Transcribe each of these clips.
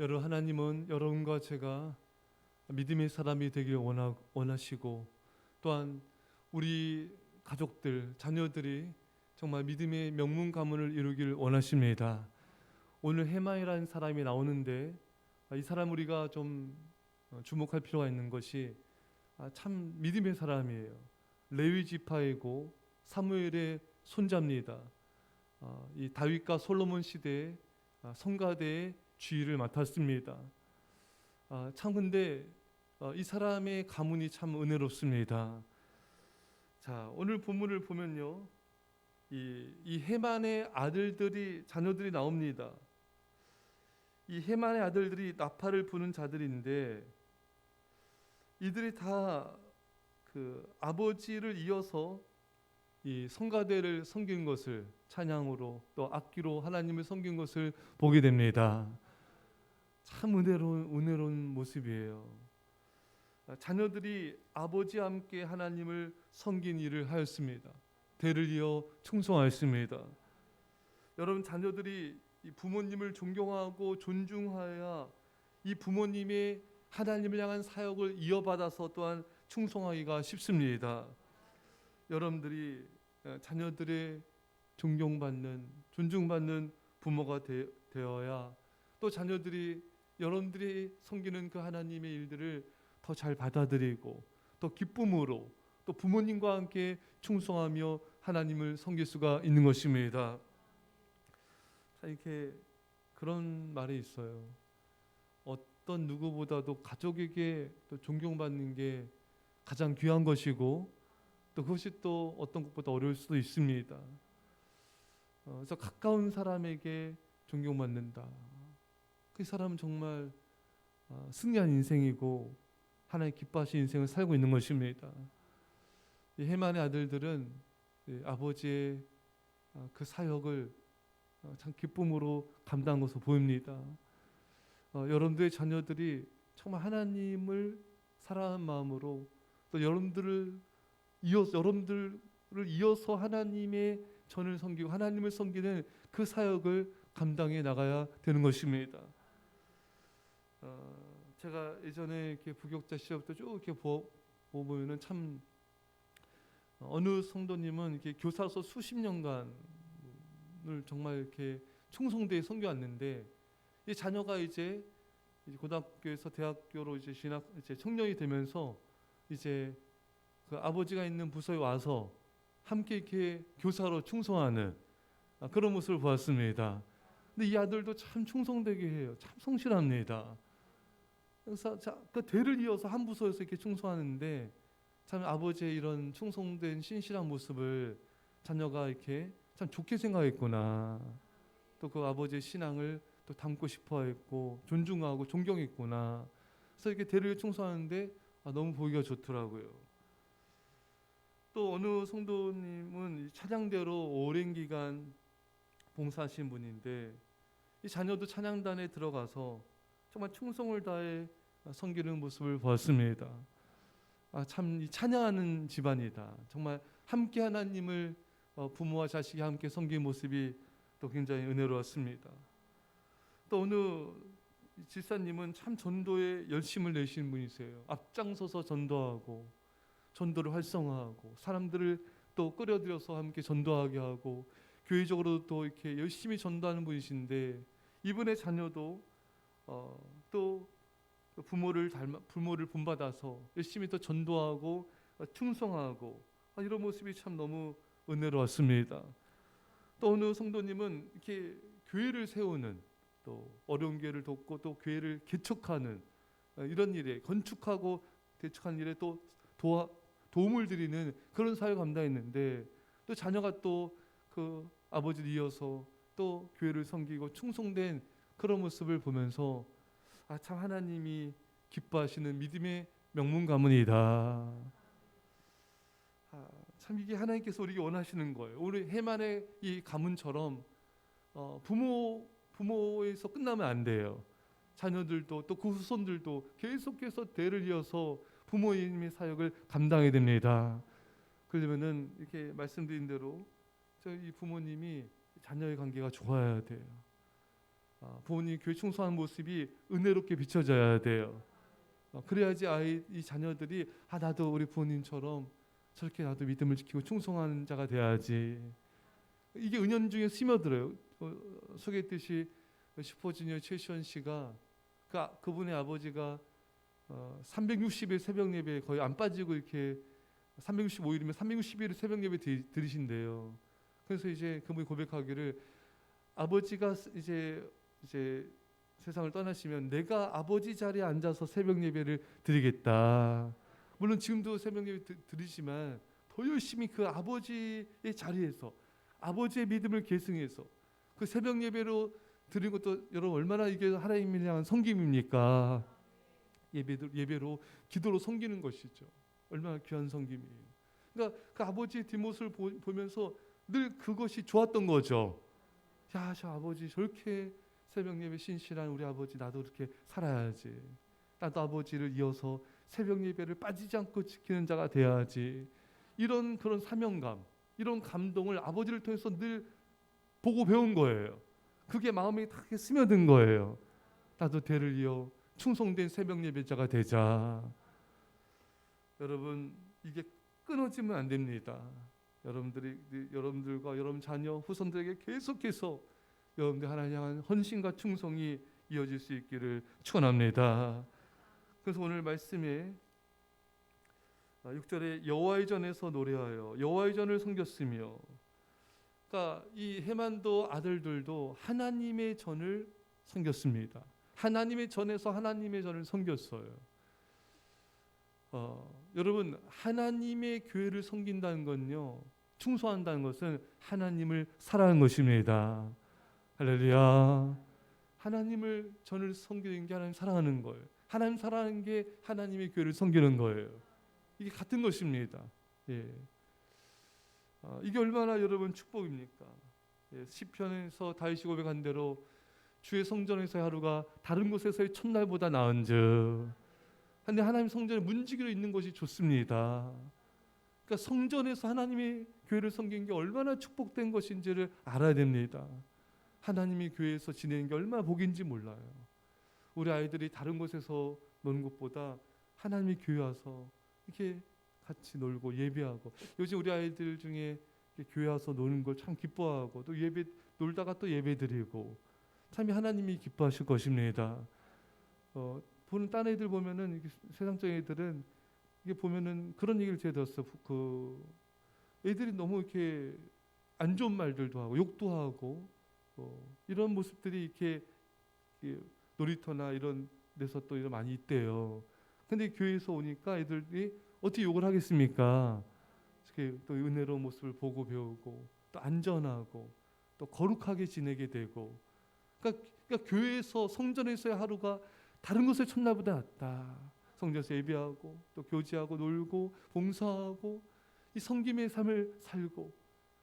여러분, 하나님은 여러분과 제가 믿음의 사람이 되길 원하시고, 또한 우리 가족들, 자녀들이 정말 믿음의 명문 가문을 이루길 원하십니다. 오늘 헤만이라는 사람이 나오는데, 이 사람 우리가 좀 주목할 필요가 있는 것이 참 믿음의 사람이에요. 레위 지파이고 사무엘의 손자입니다. 이 다윗과 솔로몬 시대에 성가대의 지휘를 맡았습니다. 참 근데 이 사람의 가문이 참 은혜롭습니다. 자, 오늘 본문을 보면요, 이 헤만의 자녀들이 나옵니다. 이 헤만의 아들들이 나팔을 부는 자들인데, 이들이 다 그 아버지를 이어서 이 성가대를 섬긴 것을, 찬양으로 또 악기로 하나님을 섬긴 것을 보게 됩니다. 참 은혜로운 모습이에요. 자녀들이 아버지와 함께 하나님을 섬긴 일을 하였습니다. 대를 이어 충성하였습니다. 여러분, 자녀들이 이 부모님을 존경하고 존중하여야 이 부모님의 하나님을 향한 사역을 이어받아서 또한 충성하기가 쉽습니다. 여러분들이 자녀들의 존중받는 부모가 되어야 또 자녀들이 여러분들이 섬기는 그 하나님의 일들을 더 잘 받아들이고 또 기쁨으로 또 부모님과 함께 충성하며 하나님을 섬길 수가 있는 것입니다. 자, 이렇게 그런 말이 있어요. 어떤 누구보다도 가족에게 또 존경받는 게 가장 귀한 것이고, 또 그것이 또 어떤 것보다 어려울 수도 있습니다. 그래서 가까운 사람에게 존경받는다. 그 사람은 정말 승리한 인생이고 하나님 기뻐하신 인생을 살고 있는 것입니다. 이 헤만의 아들들은 아버지의 그 사역을 참 기쁨으로 감당한 것으로 보입니다. 여러분들의 자녀들이 정말 하나님을 사랑하는 마음으로 또 여러분들을 이어서 하나님의 전을 섬기고 하나님을 섬기는 그 사역을 감당해 나가야 되는 것입니다. 제가 예전에 이렇게 부교육자 시절부터 쭉 이렇게 보면은 참 어느 성도님은 이렇게 교사로서 수십 년간을 정말 이렇게 충성되게 섬겨왔는데, 이 자녀가 이제 고등학교에서 대학교로 이제 청년이 되면서 이제 그 아버지가 있는 부서에 와서 함께 이렇게 교사로 충성하는 그런 모습을 보았습니다. 근데 이 아들도 참 충성되게 해요. 참 성실합니다. 그래서 그 대를 이어서 한 부서에서 이렇게 충성하는데, 참 아버지의 이런 충성된 신실한 모습을 자녀가 이렇게 참 좋게 생각했구나. 또 그 아버지의 신앙을 또 담고 싶어했고 존중하고 존경했구나. 그래서 이렇게 대를 충성하는데 너무 보기가 좋더라고요. 또 어느 성도님은 찬양대로 오랜 기간 봉사하신 분인데, 이 자녀도 찬양단에 들어가서 정말 충성을 다해 섬기는 모습을 보았습니다. 참 이 찬양하는 집안이다. 정말 함께 하나님을 부모와 자식이 함께 섬기는 모습이 또 굉장히 은혜로웠습니다. 또 어느 집사님은 참 전도에 열심을 내시는 분이세요. 앞장서서 전도하고 전도를 활성화하고 사람들을 또 끌어들여서 함께 전도하게 하고 교회적으로 또 이렇게 열심히 전도하는 분이신데, 이분의 자녀도 또 부모를 본받아서 열심히 또 전도하고 충성하고 이런 모습이 참 너무 은혜로웠습니다. 또 어느 성도님은 이렇게 교회를 세우는, 또 어려운 교회를 돕고 또 교회를 개척하는 이런 일에, 건축하고 개척하는 일에 또 도움을 드리는 그런 사역 감당했는데, 또 자녀가 또 그 아버지를 이어서 또 교회를 섬기고 충성된 그런 모습을 보면서 참 하나님이 기뻐하시는 믿음의 명문 가문이다. 참 이게 하나님께서 우리에게 원하시는 거예요. 우리 헤만의 이 가문처럼 부모에서 끝나면 안 돼요. 자녀들도 또 그 후손들도 계속해서 대를 이어서 부모님의 사역을 감당해야 됩니다. 그러면은 이렇게 말씀드린 대로 저희 부모님이 자녀의 관계가 좋아야 돼요. 부모님 교회 충성하는 모습이 은혜롭게 비춰져야 돼요. 그래야지 이 자녀들이 나도 우리 부모님처럼 저렇게 나도 믿음을 지키고 충성하는 자가 돼야지. 이게 은연중에 스며들어요. 소개했듯이 슈퍼주니어 최시원 씨가 그분의 아버지가 360일 새벽 예배 거의 안 빠지고 이렇게 365일이면 360일 새벽 예배 드리신대요. 그래서 이제 그분이 고백하기를 아버지가 이제 세상을 떠나시면 내가 아버지 자리에 앉아서 새벽 예배를 드리겠다. 물론 지금도 새벽 예배 드리지만 더 열심히 그 아버지의 자리에서 아버지의 믿음을 계승해서 그 새벽 예배로 드리는 것도 여러분 얼마나 이게 하나님을 향한 섬김입니까? 예배로 기도로 섬기는 것이죠. 얼마나 귀한 섬김이에요. 그러니까 그 아버지의 뒷모습을 보면서 늘 그것이 좋았던 거죠. 야, 저 아버지 저렇게 새벽 예배 신실한 우리 아버지 나도 그렇게 살아야지. 나도 아버지를 이어서 새벽 예배를 빠지지 않고 지키는 자가 돼야지. 이런 그런 사명감, 이런 감동을 아버지를 통해서 늘 보고 배운 거예요. 그게 마음에 다 스며든 거예요. 나도 대를 이어 충성된 새벽 예배자가 되자. 여러분 이게 끊어지면 안 됩니다. 여러분들과 여러분 자녀 후손들에게 계속해서 여러분들 하나님 향한 헌신과 충성이 이어질 수 있기를 축원합니다. 그래서 오늘 말씀에 6절에 여호와의 전에서 노래하여 여호와의 전을 섬겼으며, 그러니까 이 헤만도 아들들도 하나님의 전을 섬겼습니다. 하나님의 전에서 하나님의 전을 섬겼어요. 여러분 하나님의 교회를 섬긴다는 건요, 충성한다는 것은 하나님을 사랑하는 것입니다. 할렐루야. 하나님을 전을 섬기는 게 하나님 사랑하는 거예요. 하나님 사랑하는 게 하나님의 교회를 섬기는 거예요. 이게 같은 것입니다. 예. 이게 얼마나 여러분 축복입니까? 예. 시편에서 다윗이 고백한 대로 주의 성전에서의 하루가 다른 곳에서의 첫날보다 나은즉. 근데 하나님 성전에 문지기로 있는 것이 좋습니다. 그러니까 성전에서 하나님의 교회를 섬기는 게 얼마나 축복된 것인지를 알아야 됩니다. 하나님의 교회에서 지내는 게 얼마나 복인지 몰라요. 우리 아이들이 다른 곳에서 노는 것보다 하나님의 교회 와서 이렇게 같이 놀고 예배하고, 요즘 우리 아이들 중에 교회 와서 노는 걸 참 기뻐하고 또 예배 놀다가 또 예배 드리고 참 하나님이 기뻐하실 것입니다. 보는 딴 애들 보면은 세상적인 애들은 이게 보면은 그런 얘기를 제가 들었어. 그 애들이 너무 이렇게 안 좋은 말들도 하고 욕도 하고 이런 모습들이 이렇게 놀이터나 이런 데서 또 이런 많이 있대요. 근데 교회에서 오니까 애들이 어떻게 욕을 하겠습니까? 이렇게 또 은혜로운 모습을 보고 배우고 또 안전하고 또 거룩하게 지내게 되고, 그러니까 교회에서 성전에서의 하루가 다른 곳의 첫날보다 낫다. 성전에서 예배하고 또 교제하고 놀고 봉사하고 이 섬김의 삶을 살고,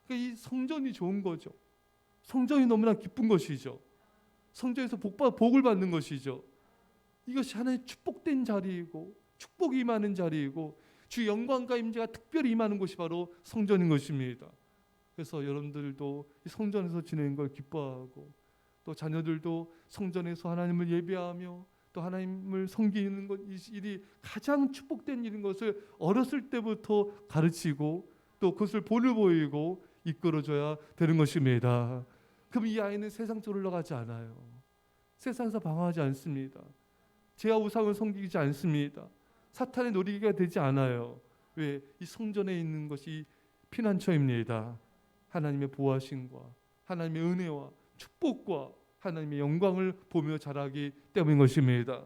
그러니까 이 성전이 좋은 거죠. 성전이 너무나 기쁜 것이죠. 성전에서 복을 받는 것이죠. 이것이 하나의 축복된 자리이고 축복이 임하는 자리이고 주 영광과 임재가 특별히 임하는 곳이 바로 성전인 것입니다. 그래서 여러분들도 이 성전에서 지내는 걸 기뻐하고 또 자녀들도 성전에서 하나님을 예배하며 또 하나님을 섬기는 것, 이 일이 가장 축복된 일인 것을 어렸을 때부터 가르치고 또 그것을 본을 보이고 이끌어줘야 되는 것입니다. 그럼 이 아이는 세상 쪽으로 흘러가지 않아요. 세상에서 방황하지 않습니다. 제와 우상을 섬기지 않습니다. 사탄의 놀이기가 되지 않아요. 왜? 이 성전에 있는 것이 피난처입니다. 하나님의 보호하심과 하나님의 은혜와 축복과 하나님의 영광을 보며 자라기 때문인 것입니다.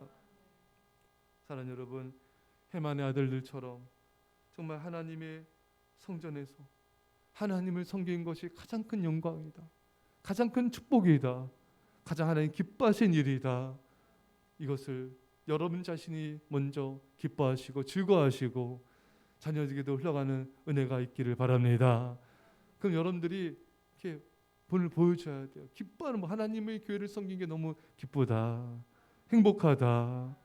사랑하는 여러분, 헤만의 아들들처럼 정말 하나님의 성전에서 하나님을 섬기는 것이 가장 큰 영광이다. 가장 큰 축복이다. 가장 하나님 기뻐하신 일이다. 이것을 여러분 자신이 먼저 기뻐하시고 즐거워하시고 자녀에게도 흘러가는 은혜가 있기를 바랍니다. 그럼 여러분들이 이렇게 본을 보여줘야 돼요. 기뻐하는 하나님의 교회를 섬기는 게 너무 기쁘다, 행복하다,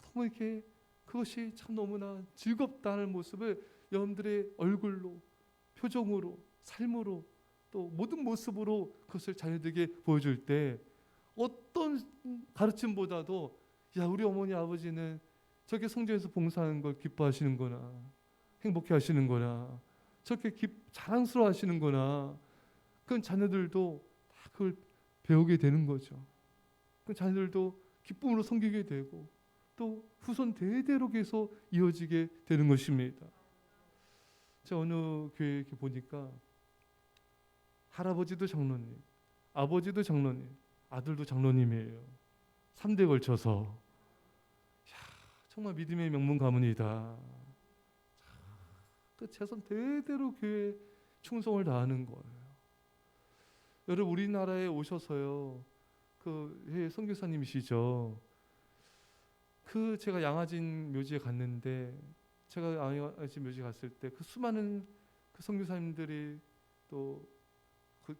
너무 이렇게 그것이 참 너무나 즐겁다는 모습을 여러분들의 얼굴로, 표정으로, 삶으로 또 모든 모습으로 그것을 자녀들에게 보여줄 때 어떤 가르침보다도 야, 우리 어머니 아버지는 저렇게 성전에서 봉사하는 걸 기뻐하시는구나, 행복해 하시는구나, 저렇게 자랑스러워 하시는구나. 그건 자녀들도 다 그걸 배우게 되는 거죠. 그 자녀들도 기쁨으로 섬기게 되고 또 후손 대대로 계속 이어지게 되는 것입니다. 제가 어느 교회 이렇게 보니까 할아버지도 장로님, 아버지도 장로님, 아들도 장로님이에요. 3대 걸쳐서. 야, 정말 믿음의 명문 가문이다. 그 자손 대대로 교회에 충성을 다하는 거예요. 여러분, 우리나라에 오셔서요, 그 선교사님이시죠. 그 제가 양화진 묘지에 갔는데, 제가 양화진 묘지에 갔을 때 그 수많은 그 선교사님들이 또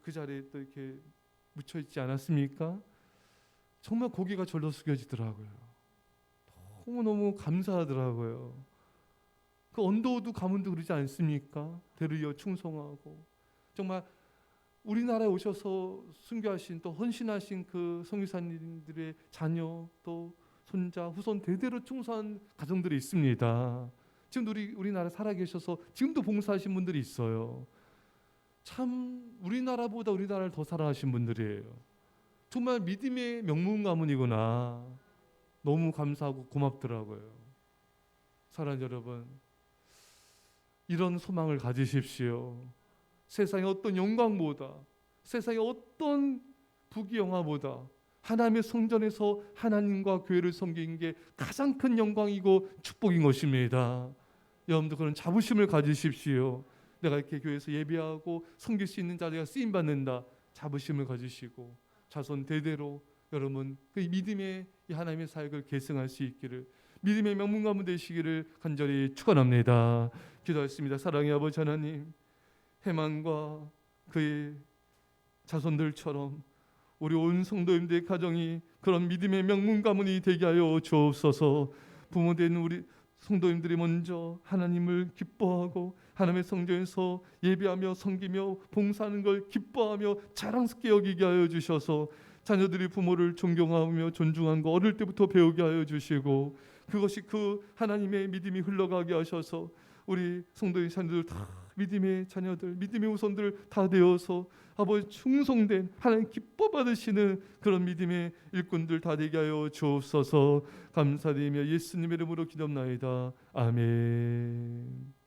그 자리에 또 이렇게 묻혀 있지 않았습니까? 정말 고개가 절로 숙여지더라고요. 너무너무 감사하더라고요. 그 언더우드 가문도 그러지 않습니까? 대를 이어 충성하고 정말 우리나라에 오셔서 순교하신 또 헌신하신 그 선교사님들의 자녀 또 손자 후손 대대로 충성한 가정들이 있습니다. 지금 우리나라 살아계셔서 지금도 봉사하신 분들이 있어요. 참 우리나라보다 우리나라를 더 사랑하신 분들이에요. 정말 믿음의 명문 가문이구나. 너무 감사하고 고맙더라고요. 사랑하는 여러분, 이런 소망을 가지십시오. 세상의 어떤 영광보다, 세상의 어떤 부귀영화보다 하나님의 성전에서 하나님과 교회를 섬기는 게 가장 큰 영광이고 축복인 것입니다. 여러분들 그런 자부심을 가지십시오. 내가 이렇게 교회에서 예배하고 섬길 수 있는 자리가 쓰임받는다. 자부심을 가지시고 자손 대대로 여러분 그 믿음의 이 하나님의 사역을 계승할 수 있기를, 믿음의 명문 가문 되시기를 간절히 축원합니다. 기도하겠습니다. 사랑의 아버지 하나님, 해만과 그의 자손들처럼 우리 온 성도님들의 가정이 그런 믿음의 명문 가문이 되게 하여 주옵소서. 부모된 우리 성도님들이 먼저 하나님을 기뻐하고 하나님의 성전에서 예배하며 섬기며 봉사하는 걸 기뻐하며 자랑스럽게 여기게 하여 주셔서 자녀들이 부모를 존경하며 존중하는 거 어릴 때부터 배우게 하여 주시고, 그것이 그 하나님의 믿음이 흘러가게 하셔서 우리 성도의 자녀들 다 믿음의 자녀들, 믿음의 후손들 다 되어서 아버지 충성된 하나님 기뻐 받으시는 그런 믿음의 일꾼들 다 되게 하여 주옵소서. 감사드리며 예수님의 이름으로 기도합나이다. 아멘.